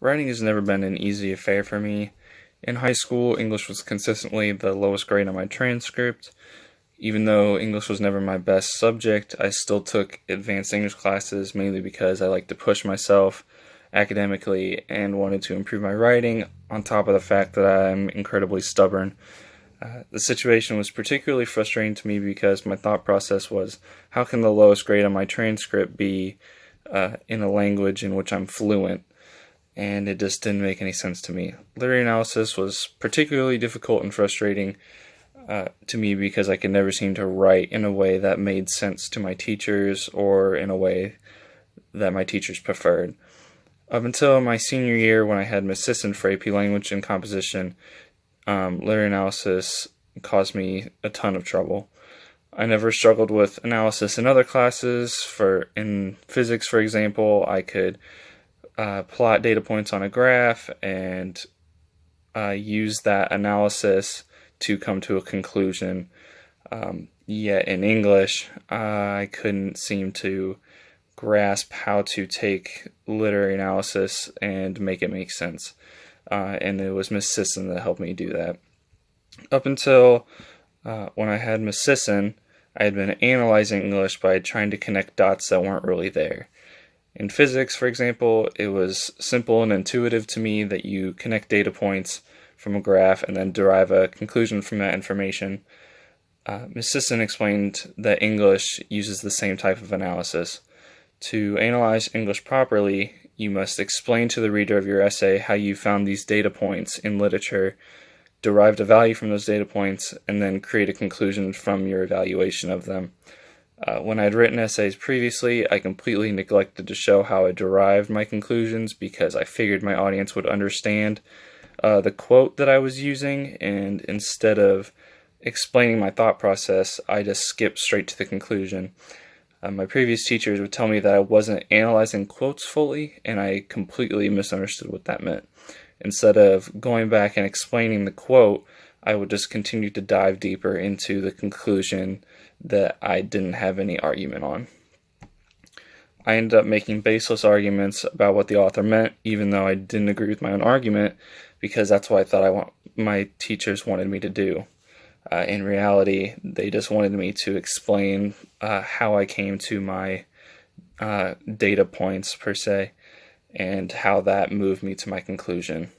Writing has never been an easy affair for me. In high school, English was consistently the lowest grade on my transcript. Even though English was never my best subject, I still took advanced English classes mainly because I like to push myself academically and wanted to improve my writing, on top of the fact that I'm incredibly stubborn. The situation was particularly frustrating to me because my thought process was, how can the lowest grade on my transcript be in a language in which I'm fluent? And it just didn't make any sense to me. Literary analysis was particularly difficult and frustrating to me because I could never seem to write in a way that made sense to my teachers or in a way that my teachers preferred. Up until my senior year, when I had Miss Sisson for AP Language and Composition, literary analysis caused me a ton of trouble. I never struggled with analysis in other classes. In physics, for example, I could plot data points on a graph and use that analysis to come to a conclusion. Yet in English, I couldn't seem to grasp how to take literary analysis and make it make sense. And it was Miss Sisson that helped me do that. Up until when I had Miss Sisson, I had been analyzing English by trying to connect dots that weren't really there. In physics, for example, it was simple and intuitive to me that you connect data points from a graph and then derive a conclusion from that information. Ms. Sisson explained that English uses the same type of analysis. To analyze English properly, you must explain to the reader of your essay how you found these data points in literature, derived a value from those data points, and then create a conclusion from your evaluation of them. When I had written essays previously, I completely neglected to show how I derived my conclusions because I figured my audience would understand the quote that I was using, and instead of explaining my thought process, I just skipped straight to the conclusion. My previous teachers would tell me that I wasn't analyzing quotes fully, and I completely misunderstood what that meant. Instead of going back and explaining the quote, I would just continue to dive deeper into the conclusion that I didn't have any argument on. I ended up making baseless arguments about what the author meant, even though I didn't agree with my own argument, because that's what I thought my teachers wanted me to do. In reality, they just wanted me to explain how I came to my data points, per se, and how that moved me to my conclusion.